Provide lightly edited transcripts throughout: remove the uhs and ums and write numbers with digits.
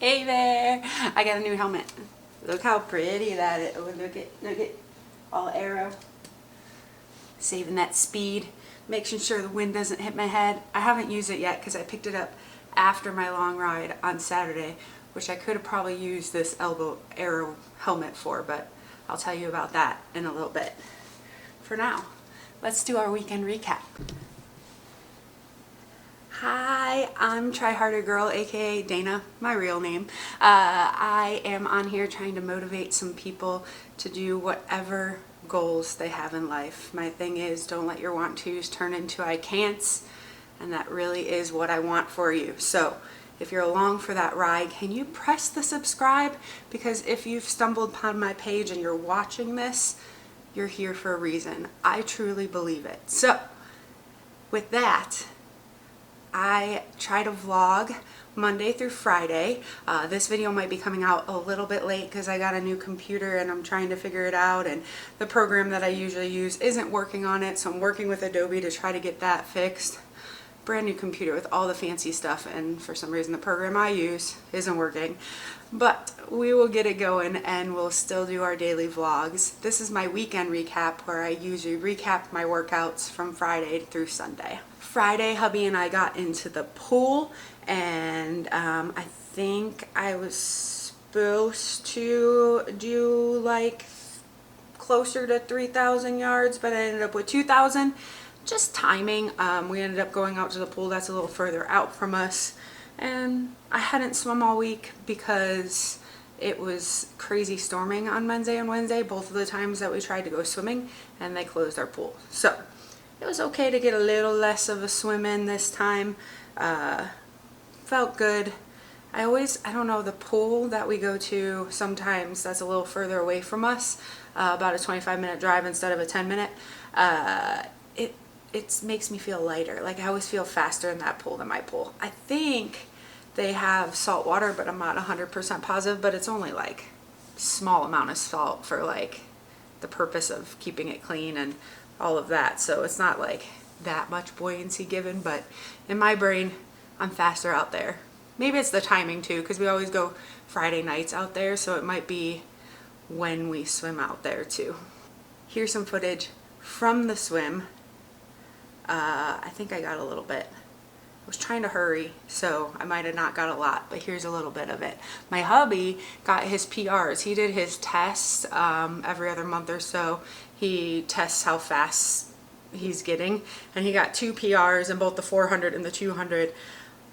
Hey there! I got a new helmet. Look how pretty that is. Oh, look it. All aero. Saving that speed. Making sure the wind doesn't hit my head. I haven't used it yet because I picked it up after my long ride on Saturday, which I could have probably used this elbow aero helmet for, but I'll tell you about that in a little bit. For now, let's do our weekend recap. Hi, I'm Trihrdrgrl, aka Dana, my real name. I am on here trying to motivate some people to do whatever goals they have in life. My thing is, don't let your want to's turn into I can'ts, and that really is what I want for you. So if you're along for that ride, can you press the subscribe? Because if you've stumbled upon my page and you're watching this, you're here for a reason. I truly believe it. So with that, I try to vlog Monday through Friday. This video might be coming out a little bit late because I got a new computer and I'm trying to figure it out, and the program that I usually use isn't working on it, so I'm working with Adobe to try to get that fixed. Brand new computer with all the fancy stuff, and for some reason the program I use isn't working. But we will get it going and we'll still do our daily vlogs. This is my weekend recap where I usually recap my workouts from Friday through Sunday. Friday, hubby and I got into the pool, and I think I was supposed to do like closer to 3,000 yards, but I ended up with 2,000. Just timing. We ended up going out to the pool that's a little further out from us, and I hadn't swum all week because it was crazy storming on Monday and Wednesday, both of the times that we tried to go swimming, and they closed our pool. So it was okay to get a little less of a swim in this time. Felt good. I don't know, the pool that we go to sometimes that's a little further away from us, about a 25-minute drive instead of a 10-minute. It makes me feel lighter. Like, I always feel faster in that pool than my pool. I think they have salt water, but I'm not 100% positive, but it's only like small amount of salt for like the purpose of keeping it clean and all of that. So it's not like that much buoyancy given, but in my brain, I'm faster out there. Maybe it's the timing too, because we always go Friday nights out there, so it might be when we swim out there too. Here's some footage from the swim. I think I got a little bit. I was trying to hurry, so I might have not got a lot, but here's a little bit of it. My hubby got his PRs. He did his tests every other month or so. He tests how fast he's getting, and he got 2 PRs in both the 400 and the 200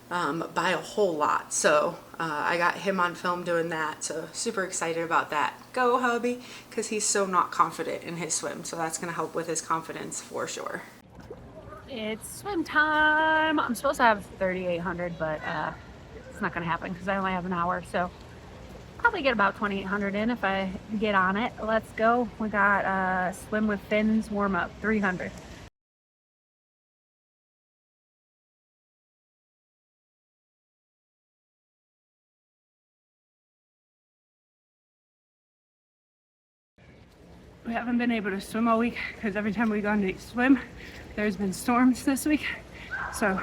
by a whole lot. So I got him on film doing that, so super excited about that. Go hubby, because he's so not confident in his swim, so that's going to help with his confidence for sure. It's swim time. I'm supposed to have 3,800, but it's not going to happen because I only have an hour, so probably get about 2,800 in if I get on it. Let's go. We got swim with fins warm up 300. We haven't been able to swim all week because every time we've gone to swim, there's been storms this week. So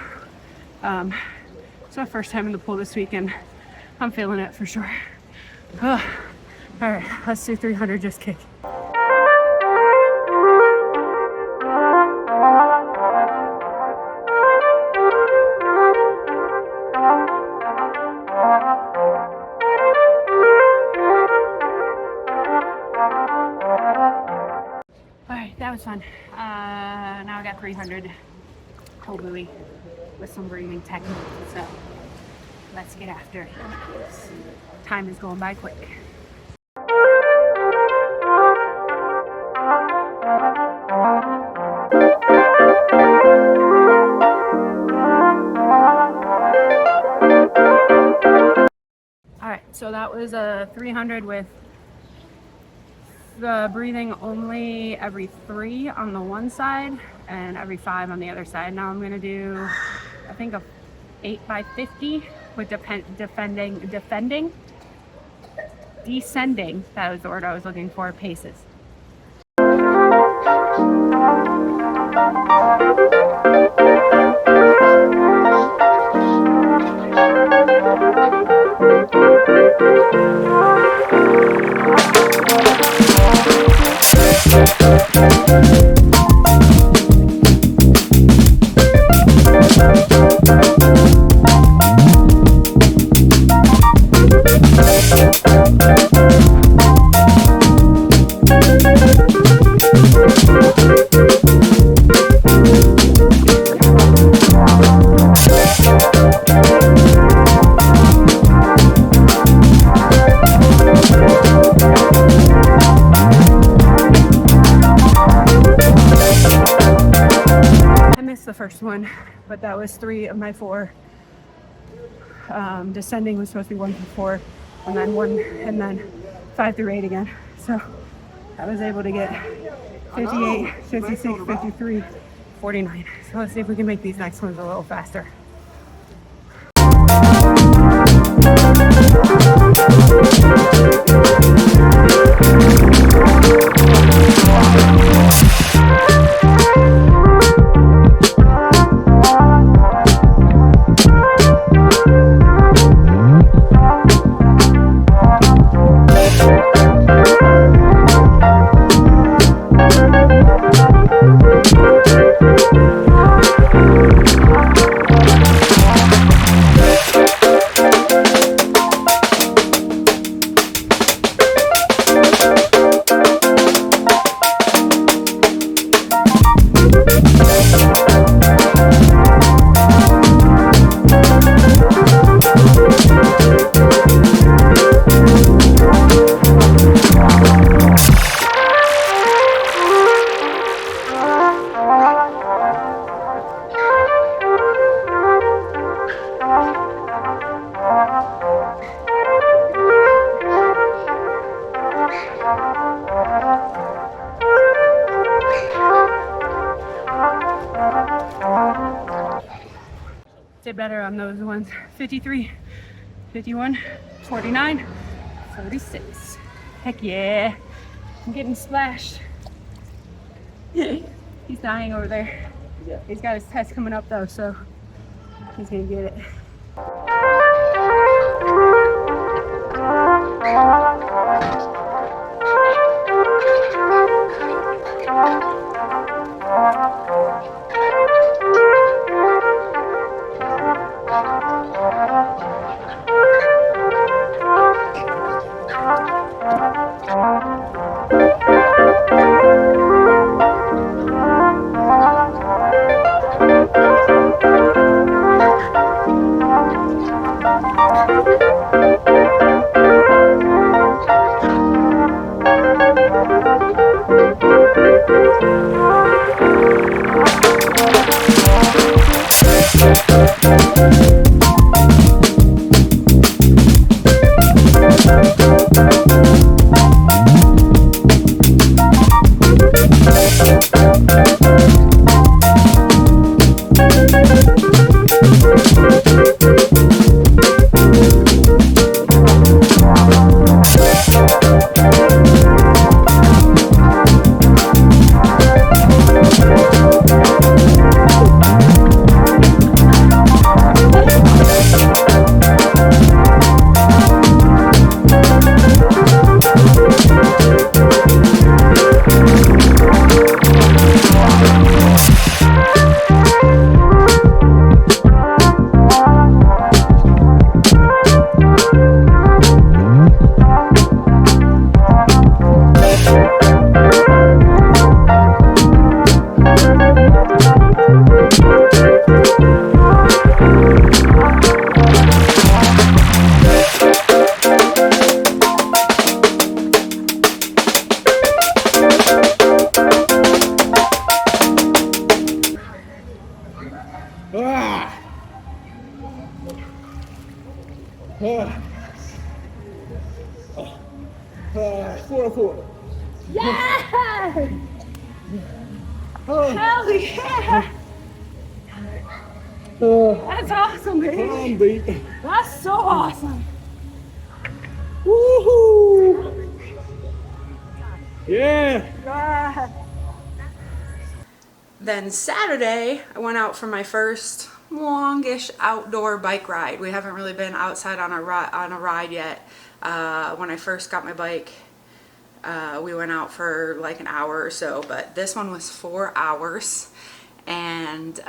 it's our first time in the pool this week, and I'm feeling it for sure. All right, let's do 300 just kick. That was fun. Now I got 300 whole buoy with some breathing techniques, so let's get after it. Time is going by quick. Alright, so that was a 300 with the breathing only every 3 on the one side and every 5 on the other side. Now I'm gonna do, I think, a 8 by 50 with descending, that was the word I was looking for, paces. The first one, but that was 3 of my 4. Descending was supposed to be 1 through 4, and then 1, and then 5 through 8 again. So I was able to get 58, 56, 53, 49. So let's see if we can make these next ones a little faster. Did better on those ones. 53, 51, 49, 46. Heck yeah. I'm getting splashed. He's dying over there. He's got his test coming up though, so he's gonna get it. Yeah! Hell yeah! That's awesome, baby. That's so awesome. Woohoo! Yeah! Then Saturday, I went out for my first longish outdoor bike ride. We haven't really been outside on a ride yet. When I first got my bike, we went out for like an hour or so, but this one was 4 hours, and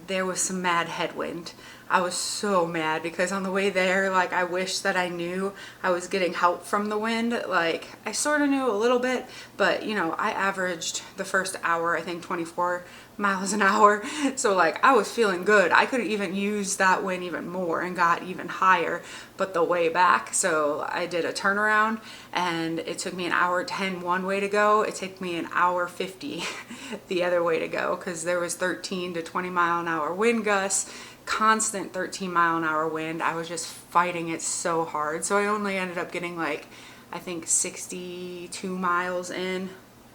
there was some mad headwind. I was so mad because on the way there, like, I wish that I knew I was getting help from the wind. Like, I sort of knew a little bit, but you know, I averaged the first hour, I think 24 miles an hour. So like, I was feeling good. I could even use that wind even more and got even higher, but the way back, so I did a turnaround and it took me an hour 10 one way to go. It took me an hour 50 the other way to go, because there was 13 to 20 mile an hour wind gusts, constant 13 mile an hour wind. I was just fighting it so hard. So I only ended up getting like, I think 62 miles in,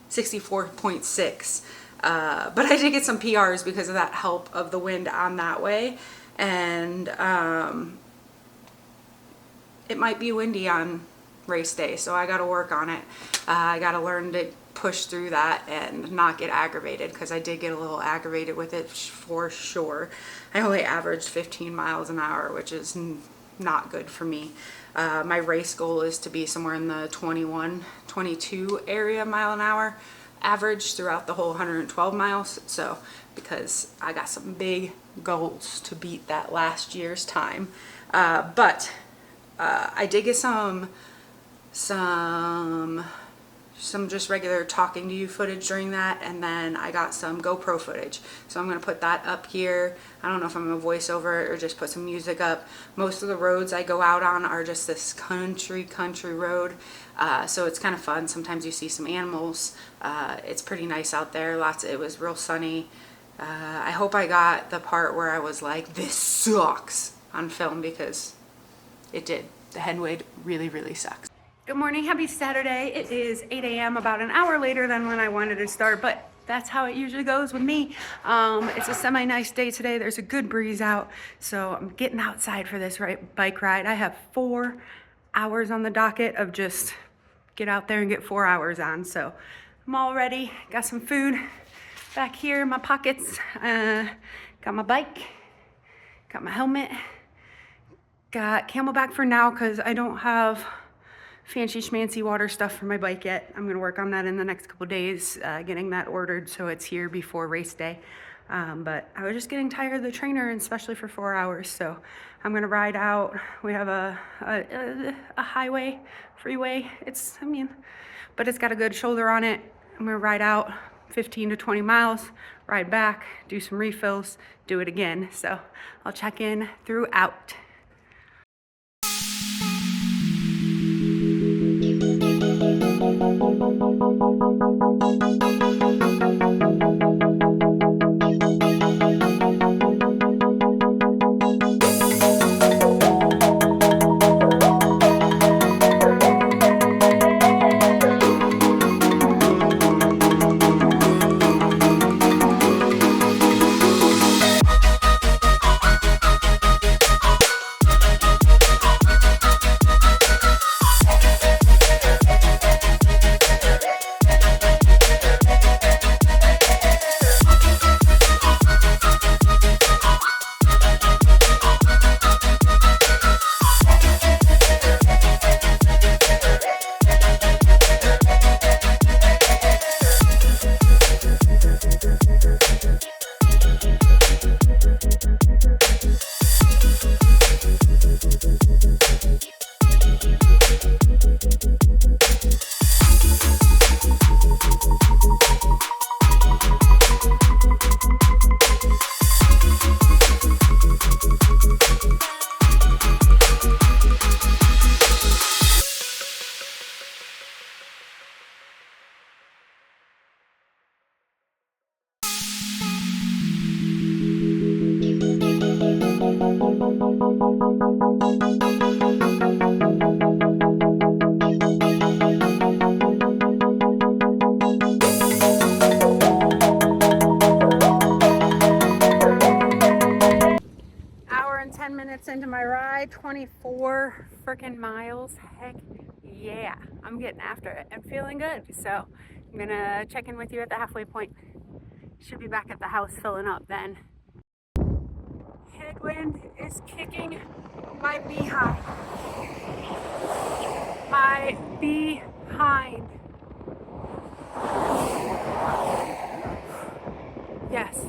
64.6. But I did get some PRs because of that help of the wind on that way. And it might be windy on race day, so I got to work on it. I got to learn to push through that and not get aggravated, because I did get a little aggravated with it for sure. I only averaged 15 miles an hour, which is not good for me. My race goal is to be somewhere in the 21, 22 area mile an hour average throughout the whole 112 miles. So because I got some big goals to beat that last year's time. But I did get some just regular talking to you footage during that, and then I got some GoPro footage, so I'm going to put that up here. I don't know if I'm going to voice over it or just put some music up. Most of the roads I go out on are just this country road, so it's kind of fun. Sometimes you see some animals. It's pretty nice out there. It was real sunny. I hope I got the part where I was like, this sucks, on film, because it did. The headwind really sucks. Good morning, happy Saturday. It is 8 a.m., about an hour later than when I wanted to start, but that's how it usually goes with me. It's a semi-nice day today. There's a good breeze out, so I'm getting outside for this bike ride. I have 4 hours on the docket of just get out there and get 4 hours on, so I'm all ready. Got some food back here in my pockets. Got my bike, got my helmet, got Camelback for now because I don't have fancy schmancy water stuff for my bike yet. I'm gonna work on that in the next couple days, getting that ordered so it's here before race day. But I was just getting tired of the trainer, and especially for 4 hours, so I'm gonna ride out. We have a highway, freeway. But it's got a good shoulder on it. I'm gonna ride out 15 to 20 miles, ride back, do some refills, do it again. So I'll check in throughout. Into my ride, 24 freaking miles. Heck yeah, I'm getting after it. I'm feeling good, so I'm gonna check in with you at the halfway point. Should be back at the house filling up then. Wind is kicking my behind. My behind. Yes.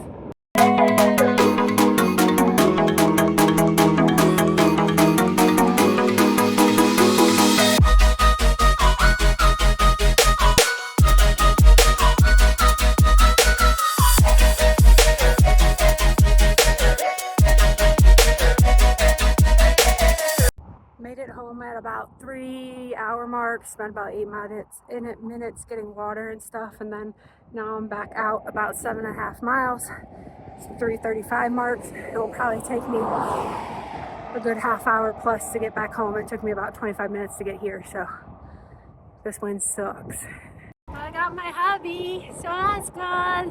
Made it home at about 3-hour mark, spent about 8 minutes getting water and stuff, and then now I'm back out about 7.5 miles. It's 3:35 marks. It will probably take me a good half hour plus to get back home. It took me about 25 minutes to get here, so this wind sucks. I got my hubby, so that's good.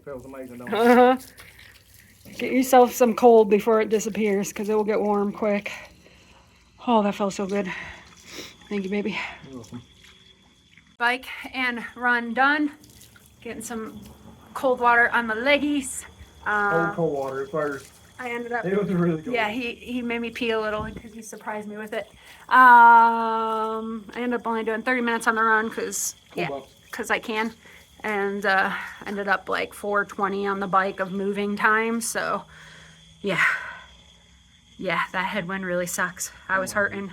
Feels amazing, don't it? Get yourself some cold before it disappears, because it will get warm quick. Oh, that felt so good. Thank you, baby. You're welcome. Bike and run done. Getting some cold water on my leggies. Cold water at first. I ended up. It was really good. Yeah, he made me pee a little because he surprised me with it. I ended up only doing 30 minutes on the run because I can, and ended up like 4:20 on the bike of moving time. So yeah, that headwind really sucks. I was hurting.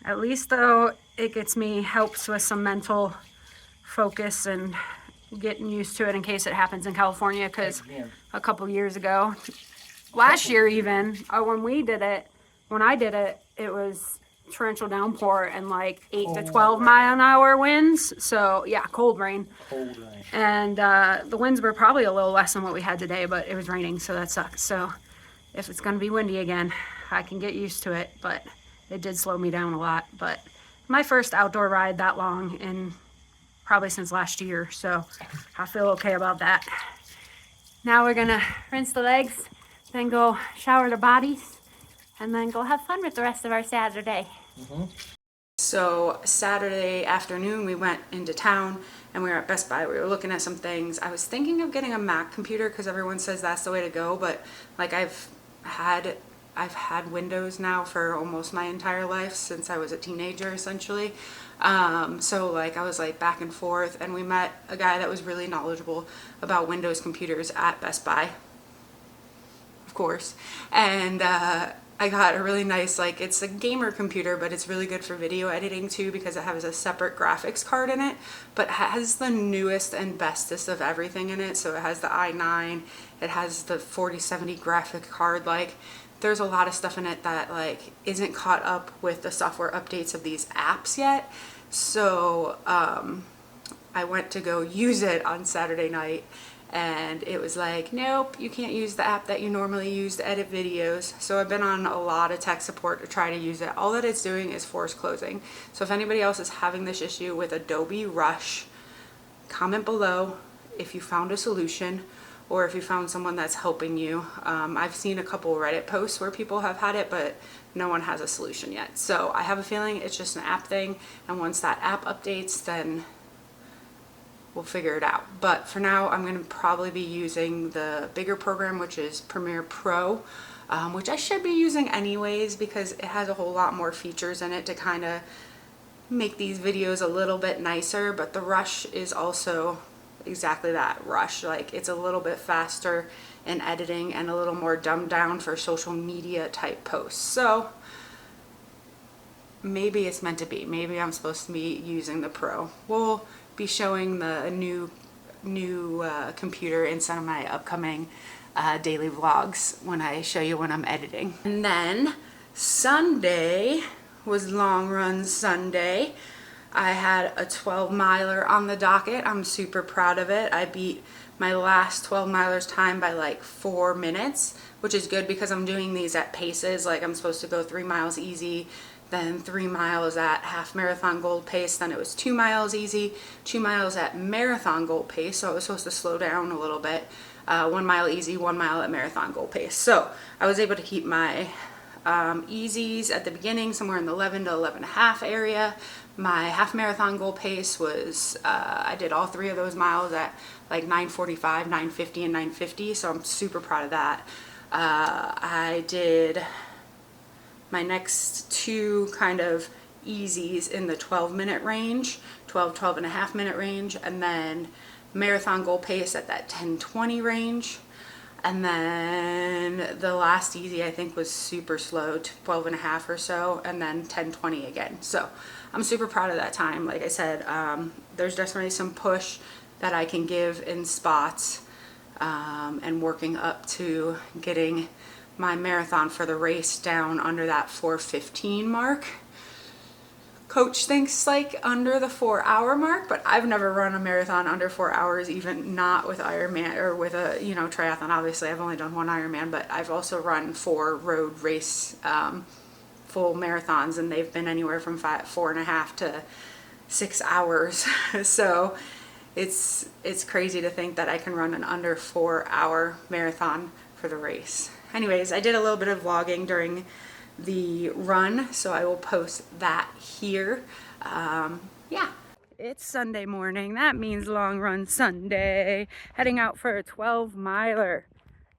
At least though, it helps with some mental focus and getting used to it in case it happens in California, because a couple years ago, last year even, when I did it, it was torrential downpour and like 8 to 12 mile an hour winds. So yeah, cold rain. And the winds were probably a little less than what we had today, but it was raining, so that sucks. So if it's gonna be windy again, I can get used to it, but it did slow me down a lot. But my first outdoor ride that long in probably since last year, so I feel okay about that. Now we're gonna rinse the legs, then go shower the bodies, and then go have fun with the rest of our Saturday. So Saturday afternoon we went into town and we were at Best Buy. We were looking at some things. I was thinking of getting a Mac computer because everyone says that's the way to go, but like I've had Windows now for almost my entire life since I was a teenager, essentially. So like I was like back and forth, and we met a guy that was really knowledgeable about Windows computers at Best Buy, of course. And I got a really nice, like, it's a gamer computer, but it's really good for video editing too, because it has a separate graphics card in it, but it has the newest and bestest of everything in it. So it has the i9, it has the 4070 graphic card. Like, there's a lot of stuff in it that like isn't caught up with the software updates of these apps yet. So I went to go use it on Saturday night, and it was like, nope, you can't use the app that you normally use to edit videos. So I've been on a lot of tech support to try to use it. All that it's doing is force closing. So if anybody else is having this issue with Adobe Rush, comment below if you found a solution, or if you found someone that's helping you. I've seen a couple Reddit posts where people have had it, but no one has a solution yet. So I have a feeling it's just an app thing, and once that app updates, then we'll figure it out. But for now, I'm gonna probably be using the bigger program, which is Premiere Pro, which I should be using anyways because it has a whole lot more features in it to kind of make these videos a little bit nicer. But the Rush is also exactly that, Rush. Like, it's a little bit faster in editing and a little more dumbed down for social media type posts. So maybe it's meant to be. Maybe I'm supposed to be using the Pro. We'll be showing the new computer in some of my upcoming daily vlogs when I show you when I'm editing. And then Sunday was Long Run Sunday. I had a 12-miler on the docket. I'm super proud of it. I beat my last 12-milers time by like 4 minutes, which is good because I'm doing these at paces. Like, I'm supposed to go 3 miles easy, then 3 miles at half marathon gold pace, then it was 2 miles easy, 2 miles at marathon gold pace, so I was supposed to slow down a little bit, 1 mile easy, 1 mile at marathon gold pace. So I was able to keep my easies at the beginning somewhere in the 11 to 11.5 area, My half marathon goal pace was, I did all 3 of those miles at like 9:45, 9:50, and 9:50, so I'm super proud of that. I did my next 2 kind of easies in the 12-minute range, 12 and a half minute range, and then marathon goal pace at that 10:20 range. And then the last easy I think was super slow, 12 and a half or so, and then 10:20 again. So I'm super proud of that time. Like I said, there's definitely some push that I can give in spots, and working up to getting my marathon for the race down under that 4:15 mark. Coach thinks like under the 4-hour mark, but I've never run a marathon under 4 hours, even not with Ironman or with a, you know, triathlon. Obviously I've only done 1 Ironman, but I've also run 4 road race full marathons, and they've been anywhere from 4.5 to 6 hours. So it's crazy to think that I can run an under 4-hour marathon for the race. Anyways, I did a little bit of vlogging during the run, so I will post that here. Yeah, it's Sunday morning. That means long run Sunday. Heading out for a 12-miler.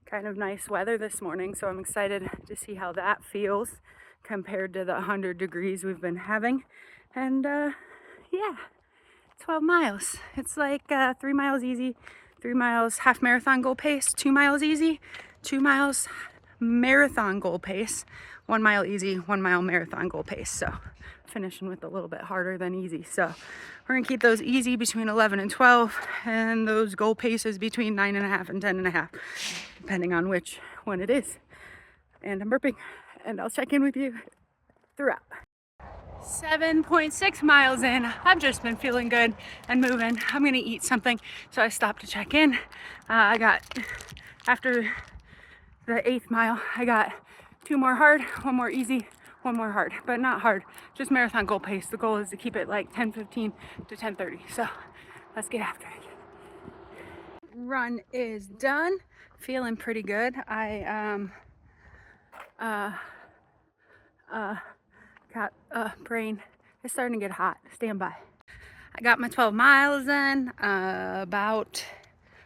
Kind of nice weather this morning, so I'm excited to see how that feels compared to the 100 degrees we've been having. And yeah, 12 miles. It's like 3 miles easy, 3 miles half marathon goal pace, 2 miles easy, 2 miles marathon goal pace, 1 mile easy, 1 mile marathon goal pace. So finishing with a little bit harder than easy. So we're gonna keep those easy between 11 and 12, and those goal paces between 9.5 and 10.5, depending on which one it is. And I'm burping, and I'll check in with you throughout. 7.6 miles in. I've just been feeling good and moving. I'm gonna eat something, so I stopped to check in. I got, after the 8th mile, I got 2 more hard, 1 more easy, 1 more hard, but not hard, just marathon goal pace. The goal is to keep it like 10:15 to 10:30. So let's get after it. Run is done. Feeling pretty good. I got brain is starting to get hot. Stand by. I got my 12 miles in, about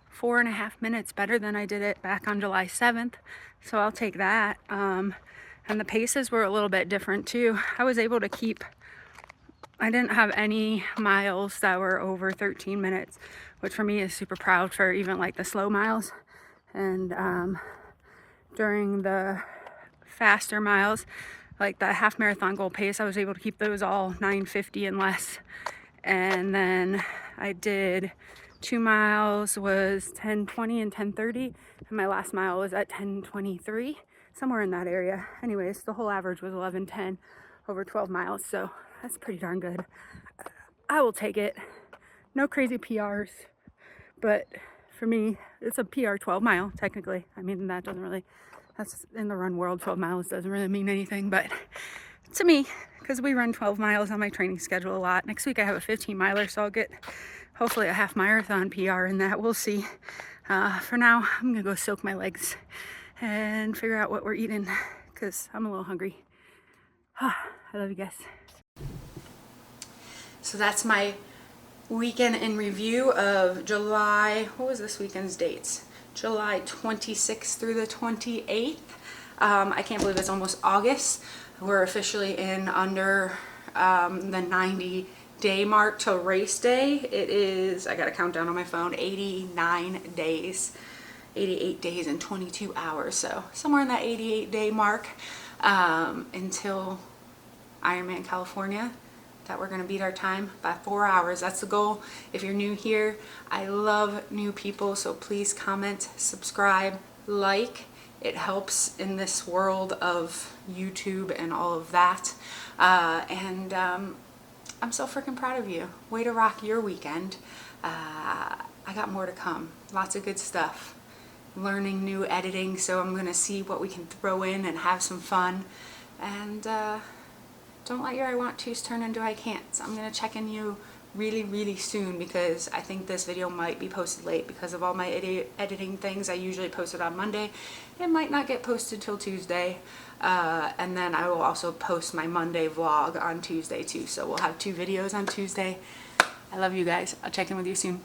4.5 minutes better than I did it back on July 7th. So I'll take that. And the paces were a little bit different too. I was able to keep, I didn't have any miles that were over 13 minutes, which for me is super proud for even like the slow miles. And during the faster miles, like the half marathon goal pace, I was able to keep those all 9:50 and less. And then I did 2 miles was 10:20 and 10:30, and my last mile was at 10:23, somewhere in that area. Anyways, the whole average was 11:10 over 12 miles, so that's pretty darn good. I will take it. No crazy PRs, but for me, it's a PR 12 mile, technically. I mean, that doesn't really, that's in the run world, 12 miles doesn't really mean anything, but to me, because we run 12 miles on my training schedule a lot. Next week I have a 15 miler, so I'll get hopefully a half marathon PR in that. We'll see. For now, I'm gonna go soak my legs and figure out what we're eating, because I'm a little hungry. I love you guys. So that's my weekend in review of July, what was this weekend's dates? July 26th through the 28th. I can't believe it's almost August. We're officially in under the 90-day mark till race day. It is, I got a countdown on my phone, 89 days, 88 days and 22 hours. So somewhere in that 88-day mark until Ironman California, that we're gonna beat our time by 4 hours. That's the goal. If you're new here, I love new people, so please comment, subscribe, like. It helps in this world of YouTube and all of that. I'm so freaking proud of you. Way to rock your weekend. I got more to come. Lots of good stuff. Learning new editing, so I'm gonna see what we can throw in and have some fun. And don't let your I want to's turn into I can't. So I'm gonna check in really soon, because I think this video might be posted late because of all my editing things. I usually post it on Monday. It might not get posted till Tuesday. And then I will also post my Monday vlog on Tuesday too. So we'll have 2 videos on Tuesday. I love you guys. I'll check in with you soon.